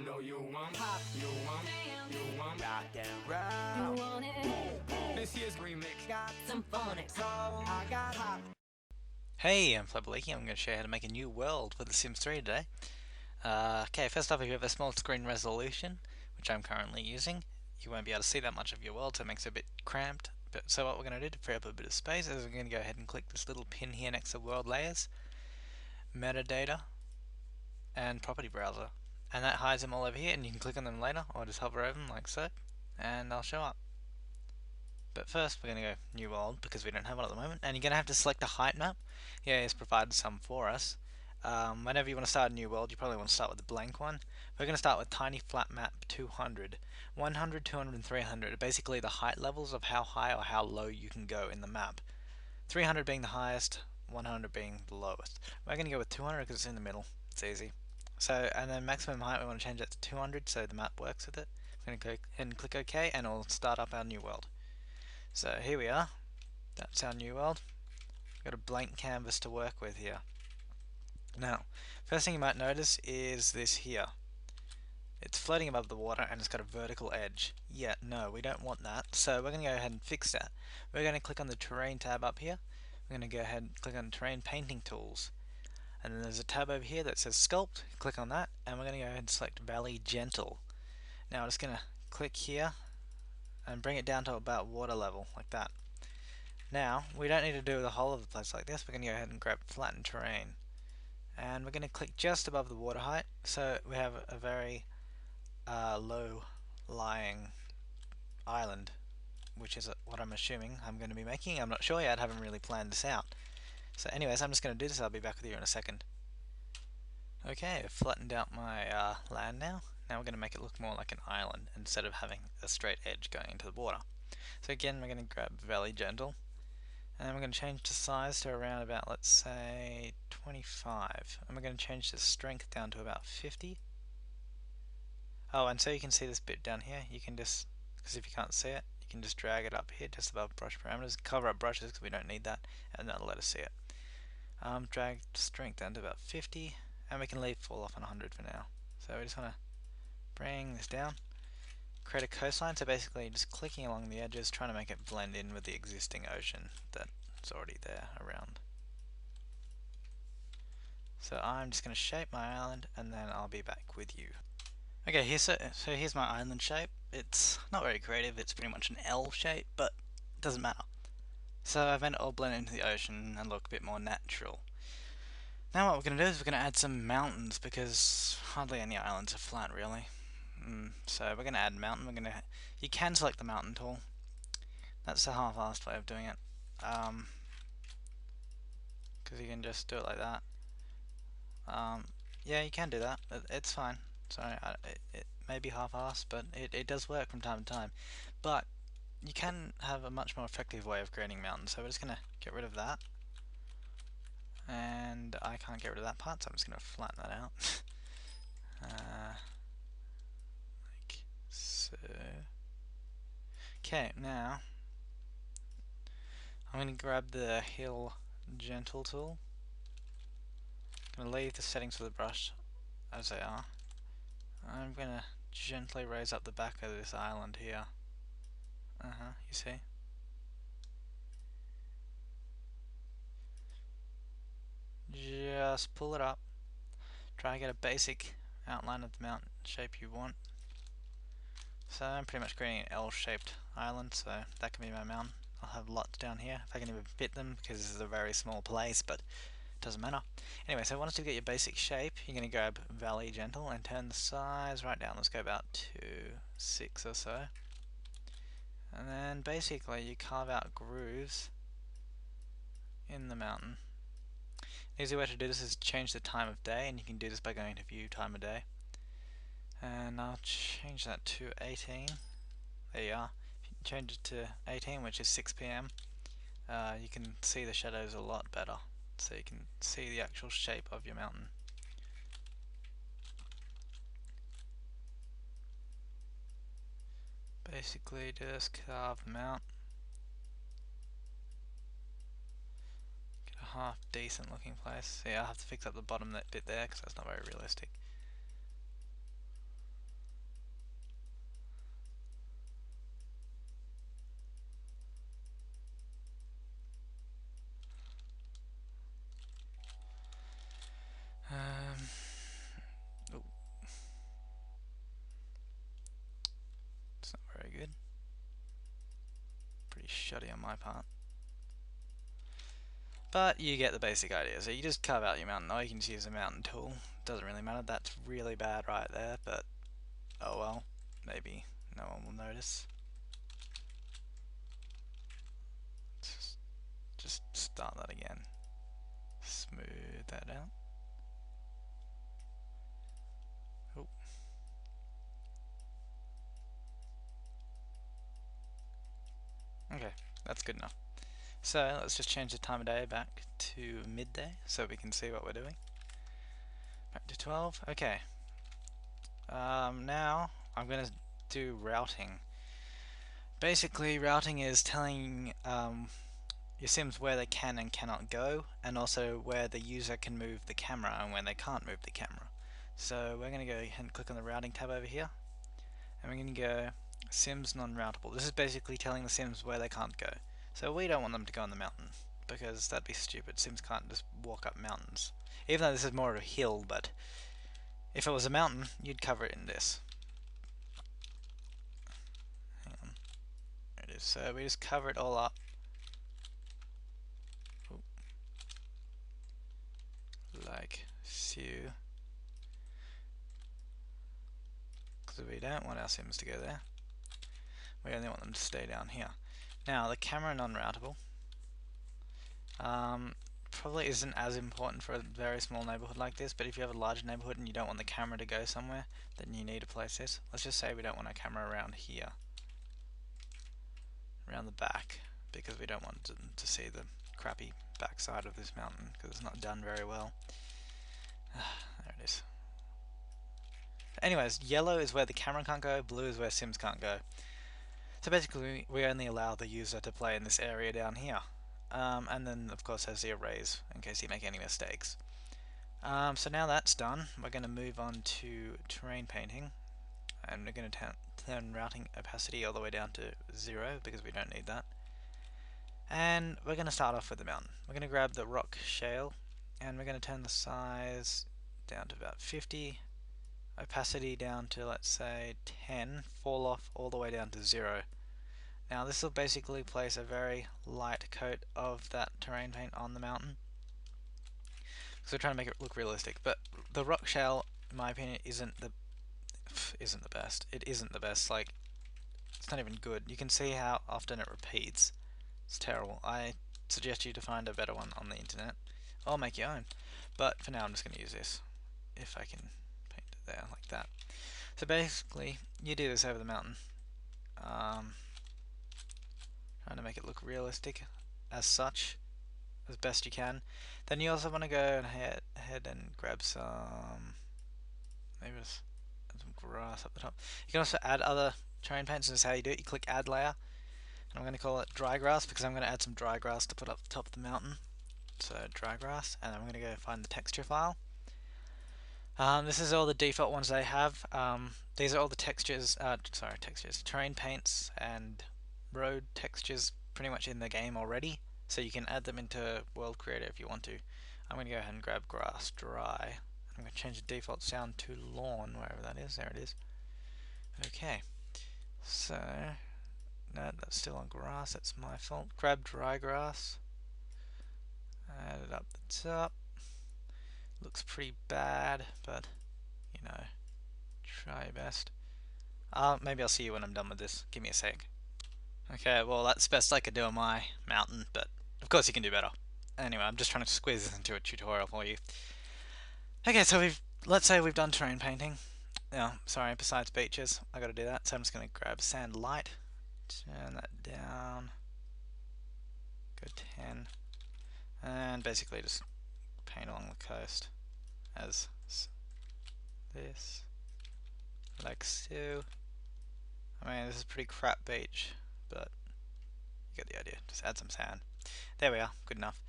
know you want pop, you want rock and roll. You want it? This year's remix got Symphonics. so I got hot. Hey, I'm Flabberleaky. I'm going to show you how to make a new world for The Sims 3 today. Okay, first off, if you have a small screen resolution, which I'm currently using, you won't be able to see that much of your world, so it makes it a bit cramped. So what we're going to do to free up a bit of space is we're going to go ahead and click this little pin here next to World Layers, Metadata, and Property Browser. And that hides them all over here, and you can click on them later, or just hover over them like so, and they'll show up. But first we're going to go New World because we don't have one at the moment, and you're going to have to select a height map. Yeah, it's provided some for us. Whenever you want to start a new world, you probably want to start with a blank one. We're going to start with Tiny Flat Map 200. 100, 200, and 300 are basically the height levels of how high or how low you can go in the map. 300 being the highest, 100 being the lowest. We're going to go with 200 because it's in the middle. It's easy. So, and then maximum height, we want to change that to 200 so the map works with it. We're going to go ahead and click OK, and it'll start up our new world. So here we are. That's our new world. We've got a blank canvas to work with here. Now, first thing you might notice is this here. It's floating above the water and it's got a vertical edge. Yeah, no, we don't want that. So we're going to go ahead and fix that. We're going to click on the terrain tab up here. We're going to go ahead and click on terrain painting tools. And then there's a tab over here that says sculpt. Click on that and we're going to go ahead and select Valley Gentle. Now I'm just going to click here and bring it down to about water level, like that. Now, we don't need to do the whole of the place like this. We're going to go ahead and grab flatten terrain. And we're going to click just above the water height, so we have a very low lying island, which is what I'm assuming I'm going to be making. I'm not sure yet, I haven't really planned this out. So anyways, I'm just going to do this. I'll be back with you in a second. Okay, I've flattened out my land now. Now we're going to make it look more like an island instead of having a straight edge going into the water. So again, we're going to grab Valley Gentle, and we're going to change the size to around about, let's say, 25. And we're going to change the strength down to about 50. Oh, and so you can see this bit down here. You can just, because if you can't see it, you can just drag it up here just above brush parameters. Cover up brushes because we don't need that, and that'll let us see it. Drag strength down to about 50, and we can leave fall off on 100 for now. So we just want to bring this down. Create a coastline, so basically just clicking along the edges, trying to make it blend in with the existing ocean that's already there around. So I'm just going to shape my island and then I'll be back with you. Okay, so here's my island shape. It's not very creative, it's pretty much an L shape, but it doesn't matter. So I've made it all blend into the ocean and look a bit more natural. Now what we're going to do is we're going to add some mountains because hardly any islands are flat really. So we're going to add mountain. You can select the mountain tool. That's the half-assed way of doing it. Because you can just do it like that. Yeah, you can do that. It's fine. Sorry, it may be half-assed, but it does work from time to time. But you can have a much more effective way of creating mountains. So we're just going to get rid of that. And I can't get rid of that part, so I'm just going to flatten that out. Like so. Okay, now I'm going to grab the Hill Gentle tool. I'm going to leave the settings for the brush as they are. I'm going to gently raise up the back of this island here. You see? Just pull it up. Try to get a basic outline of the mountain shape you want. So I'm pretty much creating an L-shaped island, so that can be my mountain. I'll have lots down here, if I can even fit them, because this is a very small place, but it doesn't matter. Anyway, so once you get your basic shape, you're going to grab Valley Gentle and turn the size right down. Let's go about 2.6 or so. And then basically you carve out grooves in the mountain. An easy way to do this is change the time of day, and you can do this by going to view time of day. And I'll change that to 18. There you are. If you change it to 18, which is 6 PM, you can see the shadows a lot better. So you can see the actual shape of your mountain. Basically just carve them out. Get a half decent looking place. See, I'll have to fix up the bottom bit there because that's not very realistic. shoddy on my part. But you get the basic idea. So you just carve out your mountain, or you can just use a mountain tool. Doesn't really matter. That's really bad right there, but oh well. Maybe no one will notice. Just start that again. Smooth that out. Oh. Okay, that's good enough. So let's just change the time of day back to midday so we can see what we're doing. Back to 12. Okay. Now I'm going to do routing. Basically, routing is telling your Sims where they can and cannot go, and also where the user can move the camera and when they can't move the camera. So we're going to go ahead and click on the routing tab over here, and we're going to go Sims non-routable. This is basically telling the Sims where they can't go. So we don't want them to go on the mountain, because that'd be stupid. Sims can't just walk up mountains. Even though this is more of a hill, but if it was a mountain, you'd cover it in this. Hang on. There it is. So we just cover it all up. Ooh. Like so. Because we don't want our Sims to go there. We only want them to stay down here. Now, the camera non-routable probably isn't as important for a very small neighborhood like this, but if you have a large neighborhood and you don't want the camera to go somewhere, then you need to place this. Let's just say we don't want our camera around here, around the back, because we don't want to see the crappy backside of this mountain, because it's not done very well. There it is. Anyways, yellow is where the camera can't go, blue is where Sims can't go. So basically we only allow the user to play in this area down here. And then of course there's the erase in case you make any mistakes. So now that's done, we're going to move on to terrain painting, and we're going to turn routing opacity all the way down to 0 because we don't need that. And we're going to start off with the mountain. We're going to grab the rock shale and we're going to turn the size down to about 50, opacity down to let's say 10, fall off all the way down to 0. Now this will basically place a very light coat of that terrain paint on the mountain, because we're trying to make it look realistic. But the rock shale, in my opinion, isn't the best. It isn't the best. Like, it's not even good. You can see how often it repeats. It's terrible. I suggest you to find a better one on the internet, or make your own. But for now, I'm just going to use this. If I can paint it there like that. So basically, you do this over the mountain. Trying to make it look realistic as such, as best you can. Then you also want to go ahead and grab some, maybe just add some grass up the top. You can also add other terrain paints. This is how you do it. You click add layer, and I'm going to call it dry grass because I'm going to add some dry grass to put up the top of the mountain. So dry grass, and I'm going to go find the texture file. This is all the default ones they have. These are all the textures, terrain paints and road textures pretty much in the game already, so you can add them into World Creator if you want to. I'm going to go ahead and grab grass dry. I'm going to change the default sound to lawn, wherever that is. There it is. Okay, so no, that's still on grass, that's my fault. Grab dry grass, add it up the top. Looks pretty bad, but you know, try your best. Maybe I'll see you when I'm done with this. Give me a sec. Okay, well that's best I could do on my mountain, but of course you can do better. Anyway, I'm just trying to squeeze this into a tutorial for you. Okay, so let's say we've done terrain painting. No, sorry, besides beaches, I gotta do that. So I'm just gonna grab sand light, turn that down, go 10, and basically just paint along the coast as this, like so. I mean, this is a pretty crap beach, but you get the idea. Just add some sand. There we are, good enough.